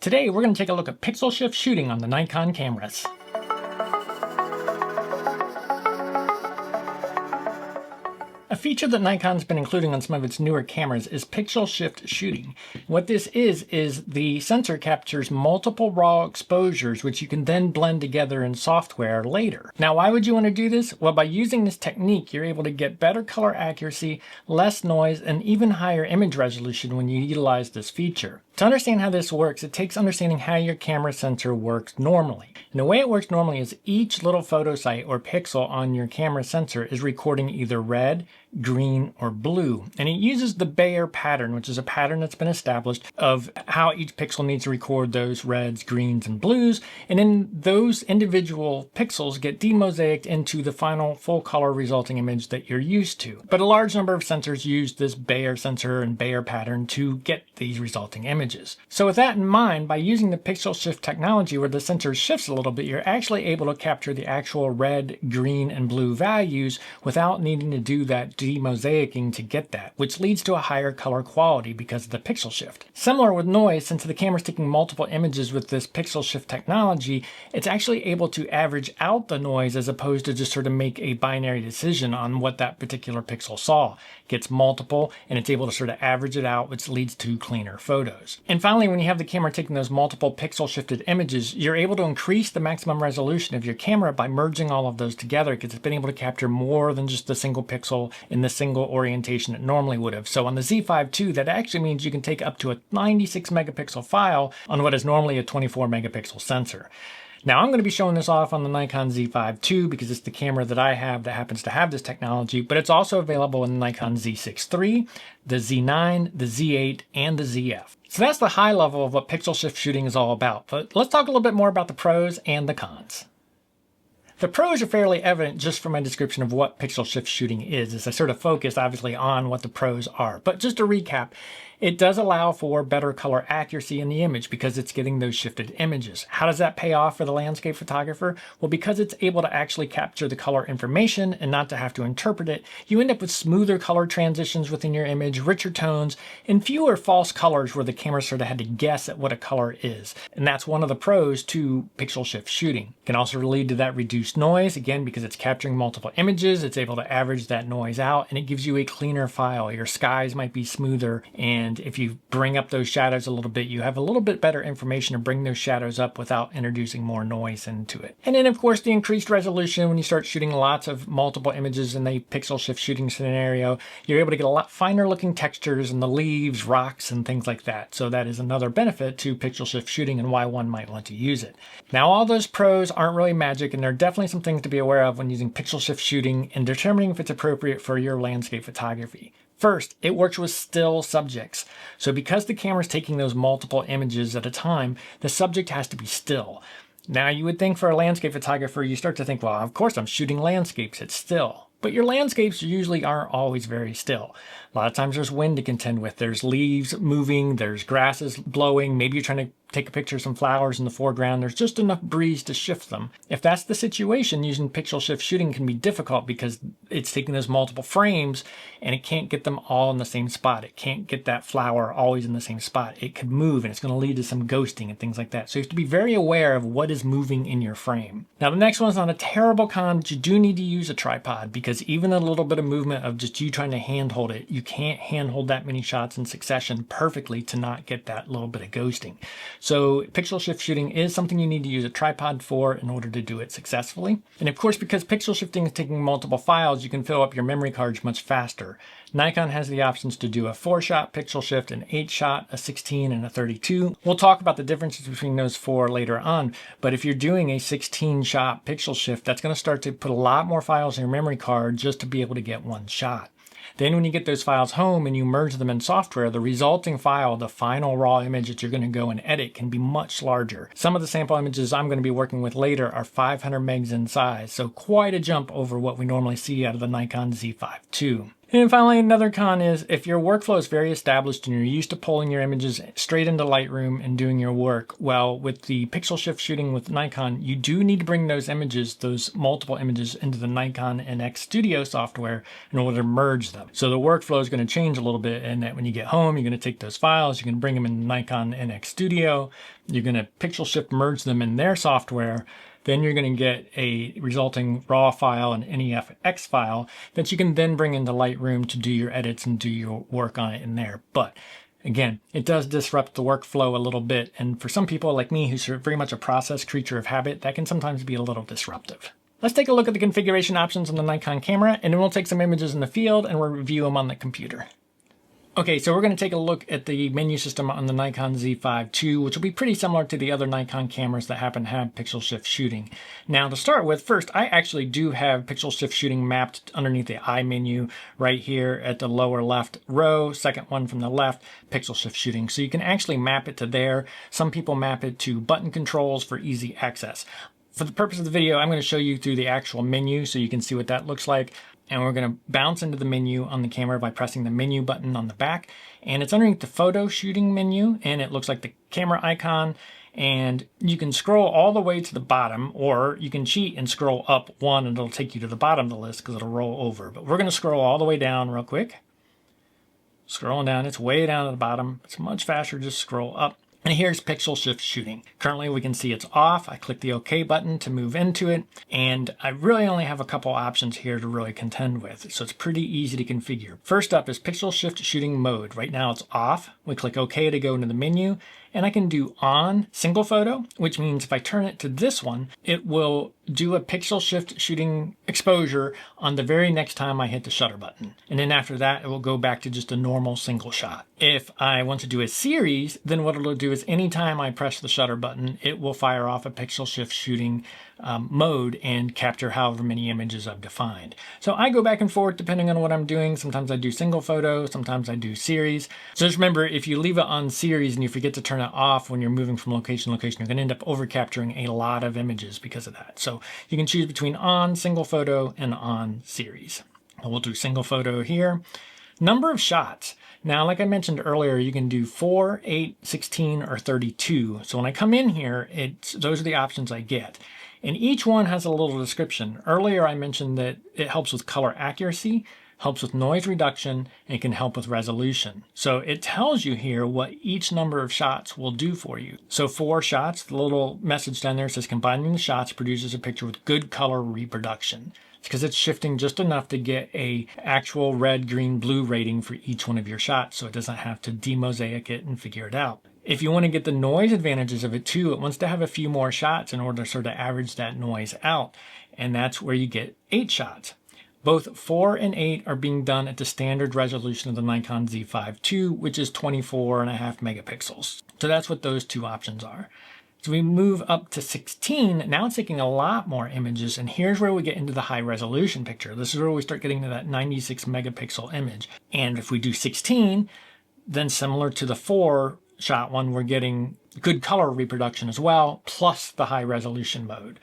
Today we're going to take a look at pixel shift shooting on the Nikon cameras. A feature that Nikon's been including on some of its newer cameras is pixel shift shooting. What this is the sensor captures multiple raw exposures which you can then blend together in software later. Now why would you want to do this? Well, by using this technique you're able to get better color accuracy, less noise, and even higher image resolution when you utilize this feature. To understand how this works, it takes understanding how your camera sensor works normally. And the way it works normally is each little photo site or pixel on your camera sensor is recording either red, green, or blue. And it uses the Bayer pattern, which is a pattern that's been established of how each pixel needs to record those reds, greens, and blues. And then those individual pixels get demosaicked into the final full color resulting image that you're used to. But a large number of sensors use this Bayer sensor and Bayer pattern to get these resulting images. So with that in mind, by using the pixel shift technology where the sensor shifts a little bit, you're actually able to capture the actual red, green, and blue values without needing to do that demosaicing to get that, which leads to a higher color quality because of the pixel shift. Similar with noise, since the camera's taking multiple images with this pixel shift technology, it's actually able to average out the noise as opposed to just sort of make a binary decision on what that particular pixel saw. It gets multiple and it's able to sort of average it out, which leads to cleaner photos. And finally, when you have the camera taking those multiple pixel shifted images, you're able to increase the maximum resolution of your camera by merging all of those together because it's been able to capture more than just the single pixel in the single orientation it normally would have. So on the Z5 II, that actually means you can take up to a 96 megapixel file on what is normally a 24 megapixel sensor. Now I'm going to be showing this off on the Nikon Z5 II because it's the camera that I have that happens to have this technology, but it's also available in the Nikon Z6 III, the Z9, the Z8, and the ZF. So that's the high level of what pixel shift shooting is all about, but let's talk a little bit more about the pros and the cons. The pros are fairly evident just from my description of what pixel shift shooting is, as I sort of focused obviously on what the pros are. But just to recap, it does allow for better color accuracy in the image because it's getting those shifted images. How does that pay off for the landscape photographer? Well, because it's able to actually capture the color information and not to have to interpret it, you end up with smoother color transitions within your image, richer tones, and fewer false colors where the camera sort of had to guess at what a color is. And that's one of the pros to pixel shift shooting. It can also lead to that reduced noise, again, because it's capturing multiple images, it's able to average that noise out, and it gives you a cleaner file. Your skies might be smoother, and if you bring up those shadows a little bit, you have a little bit better information to bring those shadows up without introducing more noise into it. And then of course the increased resolution, when you start shooting lots of multiple images in a pixel shift shooting scenario, you're able to get a lot finer looking textures in the leaves, rocks, and things like that. So that is another benefit to pixel shift shooting and why one might want to use it. Now all those pros aren't really magic, and there are definitely some things to be aware of when using pixel shift shooting and determining if it's appropriate for your landscape photography. First, it works with still subjects. So because the camera is taking those multiple images at a time, the subject has to be still. Now you would think for a landscape photographer, you start to think, well, of course I'm shooting landscapes, it's still. But your landscapes usually aren't always very still. A lot of times there's wind to contend with. There's leaves moving, there's grasses blowing, maybe you're trying to take a picture of some flowers in the foreground. There's just enough breeze to shift them. If that's the situation, using pixel shift shooting can be difficult because it's taking those multiple frames and it can't get them all in the same spot. It can't get that flower always in the same spot. It could move and it's going to lead to some ghosting and things like that. So you have to be very aware of what is moving in your frame. Now the next one's not a terrible con, but you do need to use a tripod because even a little bit of movement of just you trying to handhold it, you can't handhold that many shots in succession perfectly to not get that little bit of ghosting. So pixel shift shooting is something you need to use a tripod for in order to do it successfully. And of course, because pixel shifting is taking multiple files, you can fill up your memory cards much faster. Nikon has the options to do a 4-shot pixel shift, an 8-shot, a 16, and a 32. We'll talk about the differences between those four later on, but if you're doing a 16-shot pixel shift, that's going to start to put a lot more files in your memory card just to be able to get one shot. Then when you get those files home and you merge them in software, the resulting file, the final raw image that you're going to go and edit, can be much larger. Some of the sample images I'm going to be working with later are 500 megs in size, so quite a jump over what we normally see out of the Nikon Z5 II. And then finally, another con is if your workflow is very established and you're used to pulling your images straight into Lightroom and doing your work, well, with the pixel shift shooting with Nikon, you do need to bring those images, those multiple images, into the Nikon NX Studio software in order to merge them. So the workflow is going to change a little bit, and that when you get home, you're going to take those files, you can bring them in Nikon NX Studio, you're going to pixel shift merge them in their software. Then you're going to get a resulting RAW file, an NEFX file, that you can then bring into Lightroom to do your edits and do your work on it in there. But again, it does disrupt the workflow a little bit. And for some people like me, who's very much a process creature of habit, that can sometimes be a little disruptive. Let's take a look at the configuration options on the Nikon camera, and then we'll take some images in the field and we'll review them on the computer. Okay, so we're going to take a look at the menu system on the Nikon Z5 II, which will be pretty similar to the other Nikon cameras that happen to have pixel shift shooting. Now, to start with, first, I actually do have pixel shift shooting mapped underneath the I menu right here at the lower left row, second one from the left, pixel shift shooting. So you can actually map it to there. Some people map it to button controls for easy access. For the purpose of the video, I'm going to show you through the actual menu so you can see what that looks like. And we're going to bounce into the menu on the camera by pressing the menu button on the back. And it's underneath the photo shooting menu, and it looks like the camera icon. And you can scroll all the way to the bottom, or you can cheat and scroll up one and it'll take you to the bottom of the list because it'll roll over. But we're going to scroll all the way down real quick. Scrolling down, it's way down at the bottom. It's much faster, just scroll up. And here's pixel shift shooting. Currently we can see it's off. I click the OK button to move into it. And I really only have a couple options here to really contend with. So it's pretty easy to configure. First up is pixel shift shooting mode. Right now it's off. We click OK to go into the menu. And I can do on single photo, which means if I turn it to this one, it will do a pixel shift shooting exposure on the very next time I hit the shutter button. And then after that, it will go back to just a normal single shot. If I want to do a series, then what it'll do is anytime I press the shutter button, it will fire off a pixel shift shooting mode and capture however many images I've defined. So I go back and forth depending on what I'm doing. Sometimes I do single photo, sometimes I do series. So just remember, if you leave it on series and you forget to turn it off when you're moving from location to location, you're going to end up over capturing a lot of images because of that. So you can choose between on single photo and on series. We'll do single photo here. Number of shots. Now, like I mentioned earlier, you can do 4, 8, 16, or 32. So when I come in here, those are the options I get. And each one has a little description. Earlier, I mentioned that it helps with color accuracy, helps with noise reduction, and can help with resolution. So it tells you here what each number of shots will do for you. So 4 shots, the little message down there says combining the shots produces a picture with good color reproduction. It's because it's shifting just enough to get a actual red, green, blue rating for each one of your shots, so it doesn't have to demosaic it and figure it out. If you want to get the noise advantages of it too, it wants to have a few more shots in order to sort of average that noise out. And that's where you get 8 shots. Both 4 and 8 are being done at the standard resolution of the Nikon Z5 II, which is 24.5 megapixels. So that's what those two options are. So we move up to 16. Now it's taking a lot more images, and here's where we get into the high resolution picture. This is where we start getting to that 96 megapixel image. And if we do 16, then similar to the 4 shot one, we're getting good color reproduction as well, plus the high resolution mode.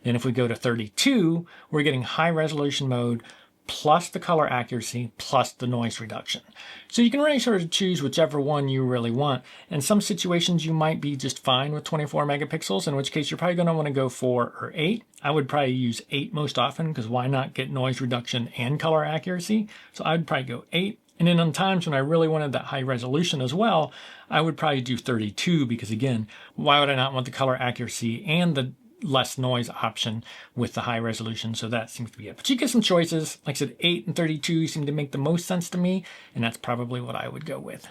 Then if we go to 32, we're getting high resolution mode, plus the color accuracy, plus the noise reduction. So you can really sort of choose whichever one you really want. In some situations, you might be just fine with 24 megapixels, in which case you're probably going to want to go 4 or 8. I would probably use 8 most often, because why not get noise reduction and color accuracy? So I would probably go 8. And then on times when I really wanted that high resolution as well, I would probably do 32, because again, why would I not want the color accuracy and the less noise option with the high resolution? So that seems to be it. But you get some choices. Like I said, 8 and 32 seem to make the most sense to me, and that's probably what I would go with.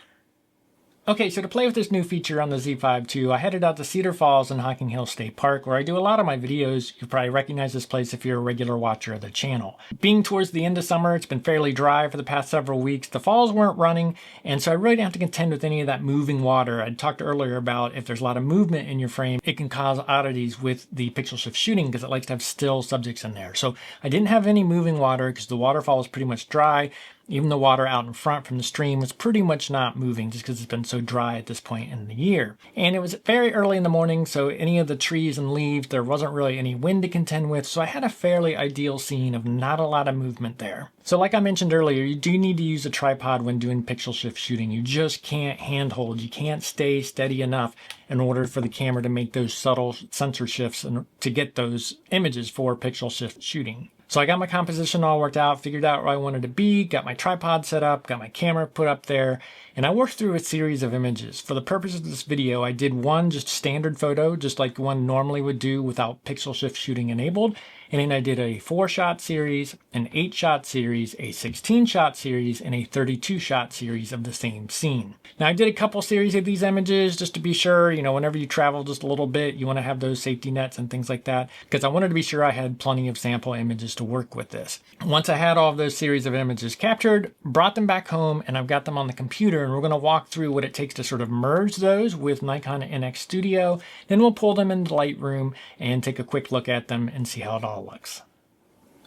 Okay, so to play with this new feature on the Z5 II, I headed out to Cedar Falls and Hocking Hill State Park, where I do a lot of my videos. You probably recognize this place if you're a regular watcher of the channel. Being towards the end of summer, it's been fairly dry for the past several weeks. The falls weren't running, and so I really didn't have to contend with any of that moving water. I talked earlier about if there's a lot of movement in your frame, it can cause oddities with the pixel shift shooting because it likes to have still subjects in there. So I didn't have any moving water because the waterfall is pretty much dry. Even the water out in front from the stream was pretty much not moving just because it's been so dry at this point in the year. And it was very early in the morning, so any of the trees and leaves, there wasn't really any wind to contend with, so I had a fairly ideal scene of not a lot of movement there. So like I mentioned earlier, you do need to use a tripod when doing pixel shift shooting. You just can't handhold. You can't stay steady enough in order for the camera to make those subtle sensor shifts and to get those images for pixel shift shooting. So I got my composition all worked out, figured out where I wanted to be, got my tripod set up, got my camera put up there, and I worked through a series of images. For the purpose of this video, I did one just standard photo, just like one normally would do without pixel shift shooting enabled. And then I did a 4-shot series, an 8-shot series, a 16-shot series, and a 32-shot series of the same scene. Now I did a couple series of these images just to be sure, you know, whenever you travel just a little bit, you want to have those safety nets and things like that, because I wanted to be sure I had plenty of sample images to work with this. Once I had all of those series of images captured, brought them back home, and I've got them on the computer, and we're going to walk through what it takes to sort of merge those with Nikon NX Studio. Then we'll pull them into Lightroom and take a quick look at them and see how it all looks.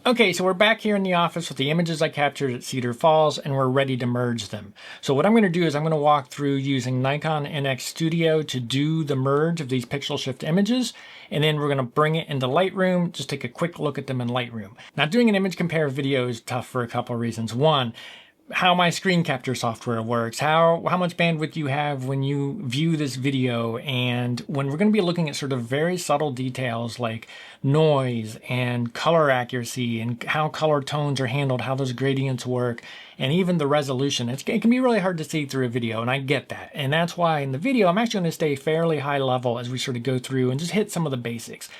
Okay, so we're back here in the office with the images I captured at Cedar Falls, and we're ready to merge them. So what I'm going to do is I'm going to walk through using Nikon NX Studio to do the merge of these pixel shift images, and then we're going to bring it into Lightroom, just take a quick look at them in Lightroom. Now doing an image compare video is tough for a couple of reasons. One, how my screen capture software works, how much bandwidth you have when you view this video, and when we're going to be looking at sort of very subtle details like noise and color accuracy and how color tones are handled, how those gradients work, and even the resolution. It can be really hard to see through a video, and I get that. And that's why in the video I'm actually going to stay fairly high level as we sort of go through and just hit some of the basics.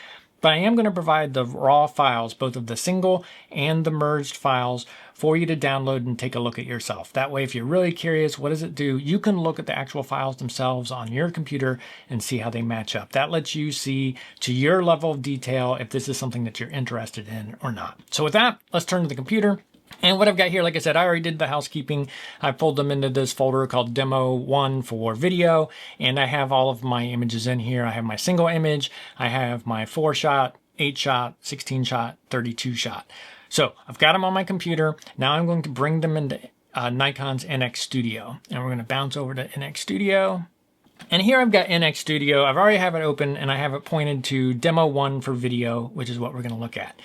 But I am going to provide the raw files, both of the single and the merged files, for you to download and take a look at yourself. That way, if you're really curious, what does it do? You can look at the actual files themselves on your computer and see how they match up. That lets you see to your level of detail if this is something that you're interested in or not. So with that, let's turn to the computer. And what I've got here, like I said, I already did the housekeeping. I pulled them into this folder called Demo 1 for video, and I have all of my images in here. I have my single image, I have my 4-shot, 8-shot, 16-shot, 32-shot. So I've got them on my computer. Now I'm going to bring them into Nikon's NX Studio, and we're going to bounce over to NX Studio. And here I've got NX Studio. I've already have it open, and I have it pointed to Demo 1 for video, which is what we're going to look at.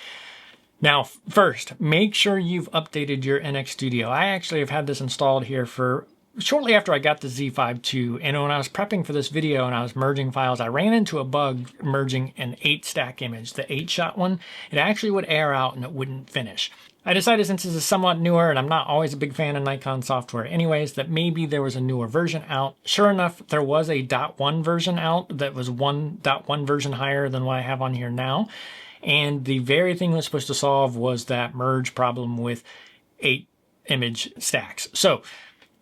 Now, first, make sure you've updated your NX Studio. I actually have had this installed here for shortly after I got the Z5 II, and when I was prepping for this video and I was merging files, I ran into a bug merging an 8-stack image, the 8-shot one. It actually would air out and it wouldn't finish. I decided, since this is somewhat newer and I'm not always a big fan of Nikon software anyways, that maybe there was a newer version out. Sure enough, there was a .1 version out that was 1.1 version higher than what I have on here now. And the very thing it was supposed to solve was that merge problem with 8 image stacks. So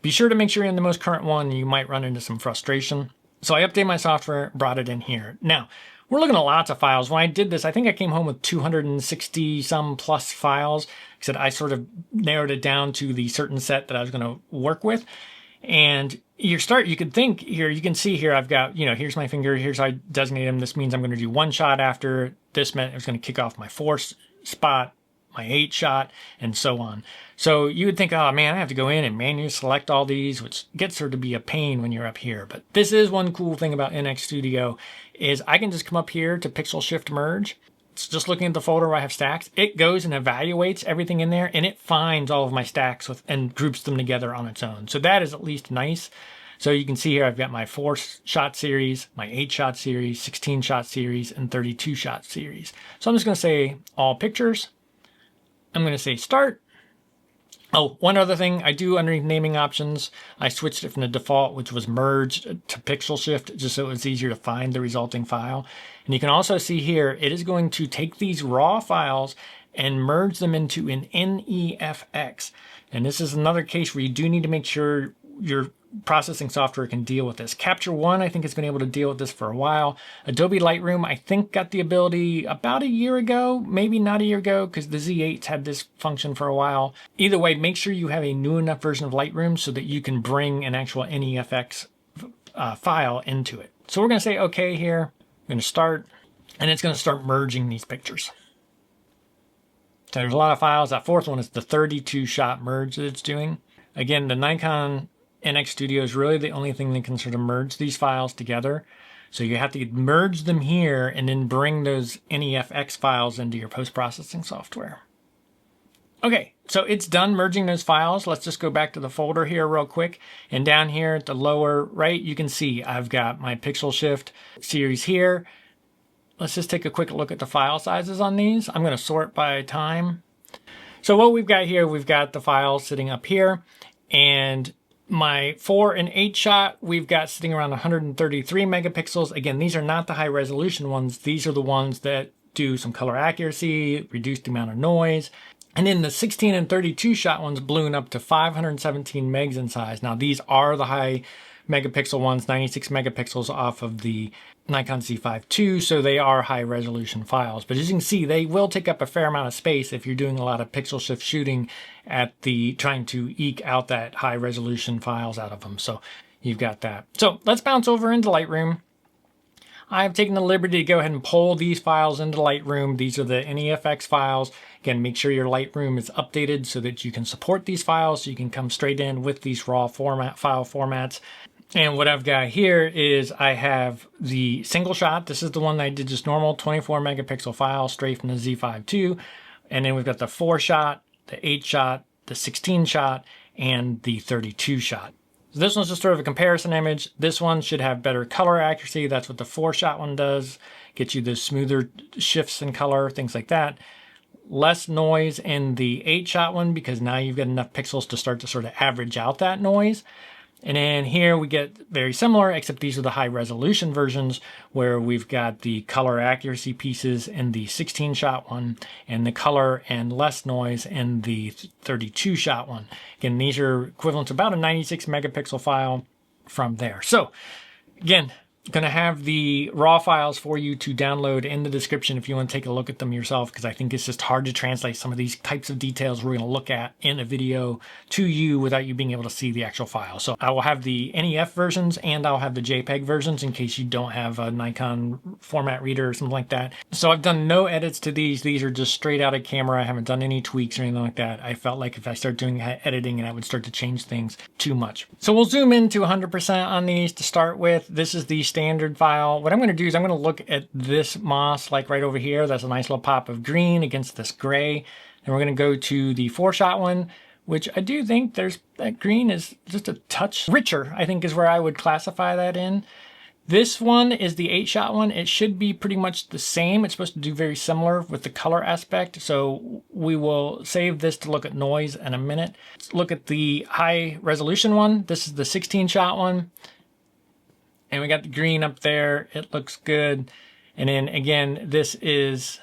be sure to make sure you're in the most current one. You might run into some frustration. So I updated my software, brought it in here. Now, we're looking at lots of files. When I did this, I think I came home with 260 some plus files. Except I sort of narrowed it down to the certain set that I was going to work with. And you could think here, you can see here, I've got, here's my finger, here's how I designate them. This means I'm going to do 1 shot after. This meant it was going to kick off my 4 spot, my 8 shot, and so on. So you would think, oh man, I have to go in and manually select all these, which gets sort of be a pain when you're up here. But this is one cool thing about NX Studio, is I can just come up here to Pixel Shift Merge. It's just looking at the folder where I have stacks. It goes and evaluates everything in there, and it finds all of my stacks and groups them together on its own. So that is at least nice. So you can see here I've got my 4-shot series, my 8-shot series, 16-shot series, and 32-shot series. So I'm just going to say all pictures. I'm going to say start. Oh, one other thing I do underneath naming options, I switched it from the default, which was merged, to pixel shift, just so it was easier to find the resulting file. And you can also see here, it is going to take these raw files and merge them into an NEFX. And this is another case where you do need to make sure your processing software can deal with this. Capture One, I think, has been able to deal with this for a while. Adobe Lightroom, I think, got the ability about a year ago, maybe not a year ago, because the Z8s had this function for a while. Either way, make sure you have a new enough version of Lightroom so that you can bring an actual NEFX file into it. So we're going to say OK here. I'm going to start, and it's going to start merging these pictures. So there's a lot of files. That fourth one is the 32 shot merge that it's doing. Again, the Nikon NX Studio is really the only thing that can sort of merge these files together. So you have to merge them here and then bring those NEFX files into your post-processing software. Okay, so it's done merging those files. Let's just go back to the folder here real quick. And down here at the lower right, you can see I've got my pixel shift series here. Let's just take a quick look at the file sizes on these. I'm going to sort by time. So what we've got here, we've got the files sitting up here, and my 4 and 8 shot, we've got sitting around 133 megapixels. Again, these are not the high resolution ones. These are the ones that do some color accuracy, reduce the amount of noise. And then the 16 and 32 shot ones balloon up to 517 megs in size. Now these are the high megapixel ones, 96 megapixels off of the Nikon Z5 II, so they are high resolution files. But as you can see, they will take up a fair amount of space if you're doing a lot of pixel shift shooting at the trying to eke out that high resolution files out of them. So you've got that. So let's bounce over into Lightroom. I've taken the liberty to go ahead and pull these files into Lightroom. These are the NEFX files. Again, make sure your Lightroom is updated so that you can support these files, so you can come straight in with these raw file formats. And what I've got here is I have the single shot. This is the one that I did just normal 24 megapixel file straight from the Z5 II. And then we've got the 4 shot, the 8 shot, the 16 shot, and the 32 shot. So this one's just sort of a comparison image. This one should have better color accuracy. That's what the 4 shot one does. Get you the smoother shifts in color, things like that. Less noise in the 8 shot one because now you've got enough pixels to start to sort of average out that noise. And then here we get very similar, except these are the high resolution versions where we've got the color accuracy pieces in the 16 shot one and the color and less noise in the 32 shot one. Again, these are equivalent to about a 96 megapixel file from there. So again, going to have the raw files for you to download in the description if you want to take a look at them yourself, because I think it's just hard to translate some of these types of details we're going to look at in a video to you without you being able to see the actual file. So I will have the NEF versions and I'll have the JPEG versions in case you don't have a Nikon format reader or something like that. So I've done no edits to these. These are just straight out of camera. I haven't done any tweaks or anything like that. I felt like if I start doing editing and I would start to change things too much. So we'll zoom into 100% on these to start with. This is the standard file. What I'm going to do is I'm going to look at this moss like right over here. That's a nice little pop of green against this gray. And we're going to go to the 4 shot one, which I do think that green is just a touch richer, I think is where I would classify that in. This one is the 8 shot one. It should be pretty much the same. It's supposed to do very similar with the color aspect. So we will save this to look at noise in a minute. Let's look at the high resolution one. This is the 16 shot one. And we got the green up there. It looks good. And then again, this is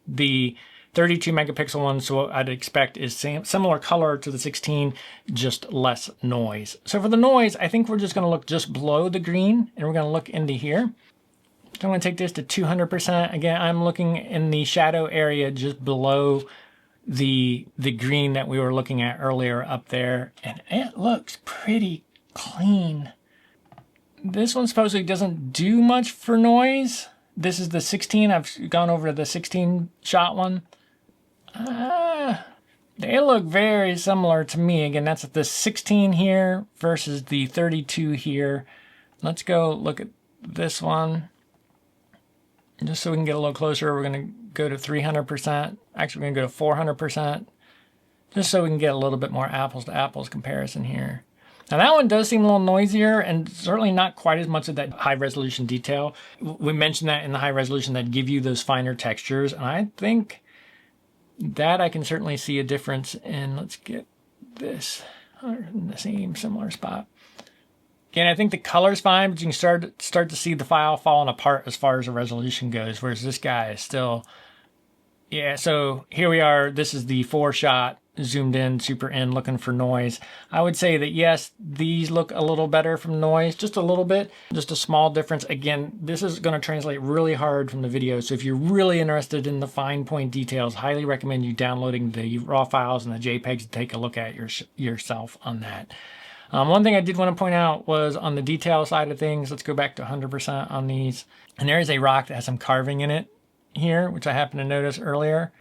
the 32 megapixel one. So what I'd expect is similar color to the 16, just less noise. So for the noise, I think we're just going to look just below the green and we're going to look into here. So I'm going to take this to 200%. Again, I'm looking in the shadow area just below the green that we were looking at earlier up there. And it looks pretty clean. This one supposedly doesn't do much for noise. This is the 16. I've gone over to the 16 shot one. They look very similar to me. Again, that's the 16 here versus the 32 here. Let's go look at this one. Just so we can get a little closer, we're going to go to 300%. Actually, we're going to go to 400%. Just so we can get a little bit more apples to apples comparison here. Now that one does seem a little noisier and certainly not quite as much of that high resolution detail. We mentioned that in the high resolution that give you those finer textures. And I think that I can certainly see a difference in. Let's get this in the same similar spot. Again, I think the color's fine, but you can start to see the file falling apart as far as the resolution goes, whereas this guy is still, yeah, so here we are. This is the 4 shot. Zoomed in, super in, looking for noise. I would say that yes, these look a little better from noise, just a little bit, just a small difference. Again, this is going to translate really hard from the video. So if you're really interested in the fine point details, highly recommend you downloading the raw files and the JPEGs to take a look at yourself on that. One thing I did want to point out was on the detail side of things. Let's go back to 100% on these. And there is a rock that has some carving in it here, which I happened to notice earlier.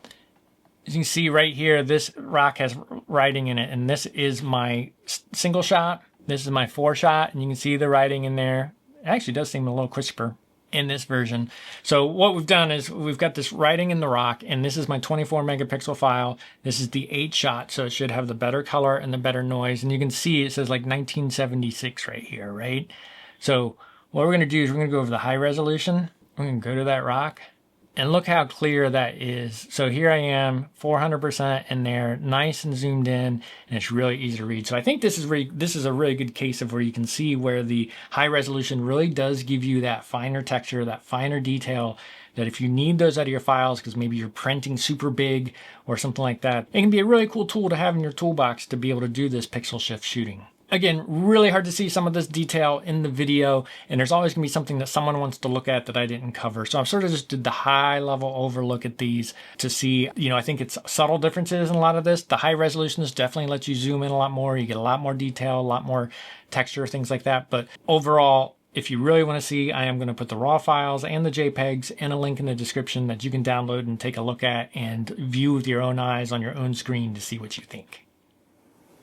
As you can see right here, this rock has writing in it, and this is my single shot. This is my 4-shot, and you can see the writing in there. It actually does seem a little crisper in this version. So what we've done is we've got this writing in the rock, and this is my 24 megapixel file. This is the 8-shot, so it should have the better color and the better noise. And you can see it says like 1976 right here, right? So what we're gonna do is we're gonna go over the high resolution. We're gonna go to that rock, and look how clear that is. So here I am, 400% in there, nice and zoomed in, and it's really easy to read. So I think this is a really good case of where you can see where the high resolution really does give you that finer texture, that finer detail, that if you need those out of your files, because maybe you're printing super big or something like that, it can be a really cool tool to have in your toolbox to be able to do this pixel shift shooting. Again, really hard to see some of this detail in the video, and there's always gonna be something that someone wants to look at that I didn't cover. So I've sort of just did the high level overlook at these to see, I think it's subtle differences in a lot of this. The high resolutions definitely lets you zoom in a lot more. You get a lot more detail, a lot more texture, things like that. But overall, if you really want to see, I am going to put the raw files and the JPEGs and a link in the description that you can download and take a look at and view with your own eyes on your own screen to see what you think.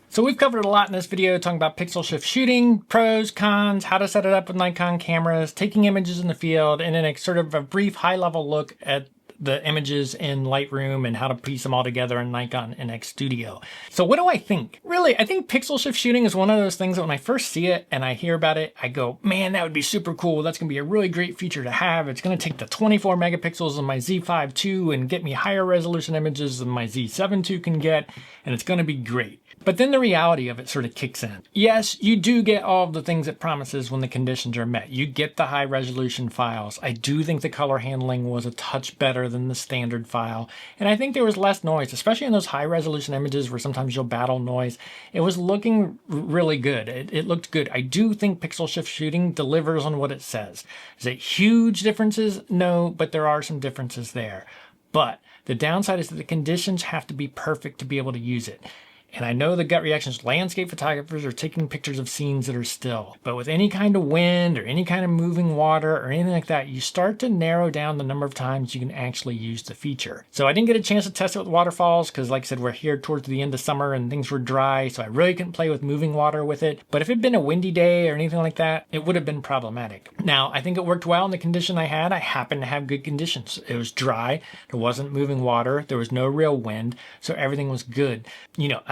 So we've covered a lot in this video talking about pixel shift shooting, pros, cons, how to set it up with Nikon cameras, taking images in the field, and then a sort of a brief high-level look at the images in Lightroom and how to piece them all together in Nikon NX Studio. So what do I think? Really, I think pixel shift shooting is one of those things that when I first see it and I hear about it, I go, man, that would be super cool. That's gonna be a really great feature to have. It's gonna take the 24 megapixels of my Z5 II and get me higher resolution images than my Z7 II can get, and it's gonna be great. But then the reality of it sort of kicks in. Yes, you do get all of the things it promises when the conditions are met. You get the high resolution files. I do think the color handling was a touch better than the standard file. And I think there was less noise, especially in those high resolution images where sometimes you'll battle noise. It was looking really good. It looked good. I do think pixel shift shooting delivers on what it says. Is it huge differences? No, but there are some differences there. But the downside is that the conditions have to be perfect to be able to use it. And I know the gut reaction is landscape photographers are taking pictures of scenes that are still. But with any kind of wind or any kind of moving water or anything like that, you start to narrow down the number of times you can actually use the feature. So I didn't get a chance to test it with waterfalls because, like I said, we're here towards the end of summer and things were dry, so I really couldn't play with moving water with it. But if it had been a windy day or anything like that, it would have been problematic. Now, I think it worked well in the condition I had. I happened to have good conditions. It was dry, there wasn't moving water, there was no real wind, so everything was good.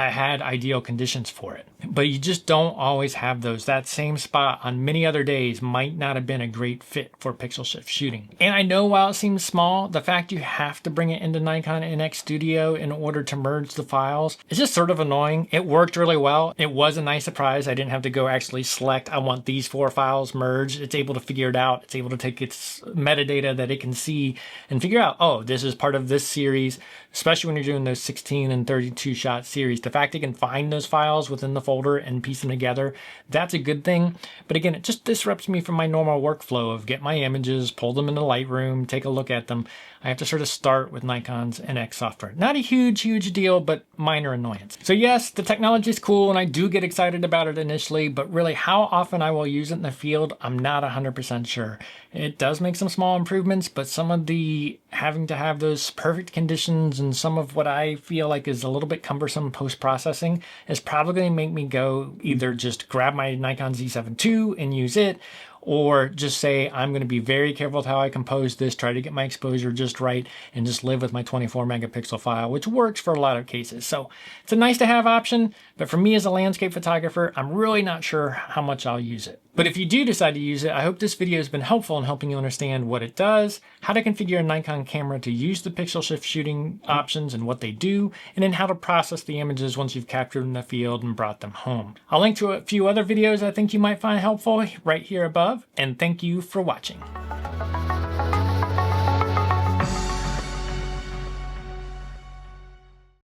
I had ideal conditions for it. But you just don't always have those. That same spot on many other days might not have been a great fit for pixel shift shooting. And I know while it seems small, the fact you have to bring it into Nikon NX Studio in order to merge the files is just sort of annoying. It worked really well. It was a nice surprise. I didn't have to go actually select, I want these 4 files merged. It's able to figure it out. It's able to take its metadata that it can see and figure out, oh, this is part of this series, especially when you're doing those 16 and 32 shot series. The fact it can find those files within the folder and piece them together, that's a good thing. But again, it just disrupts me from my normal workflow of get my images, pull them into Lightroom, take a look at them. I have to sort of start with Nikon's NX software. Not a huge deal, but minor annoyance. So yes, the technology is cool and I do get excited about it initially, but really how often I will use it in the field, I'm not 100% sure. It does make some small improvements, but some of the having to have those perfect conditions and some of what I feel like is a little bit cumbersome post-processing is probably going to make me go either just grab my Nikon Z5 II and use it, or just say, I'm going to be very careful with how I compose this, try to get my exposure just right, and just live with my 24 megapixel file, which works for a lot of cases. So it's a nice to have option, but for me as a landscape photographer, I'm really not sure how much I'll use it. But if you do decide to use it, I hope this video has been helpful in helping you understand what it does, how to configure a Nikon camera to use the pixel shift shooting options and what they do, and then how to process the images once you've captured them in the field and brought them home. I'll link to a few other videos I think you might find helpful right here above, and thank you for watching.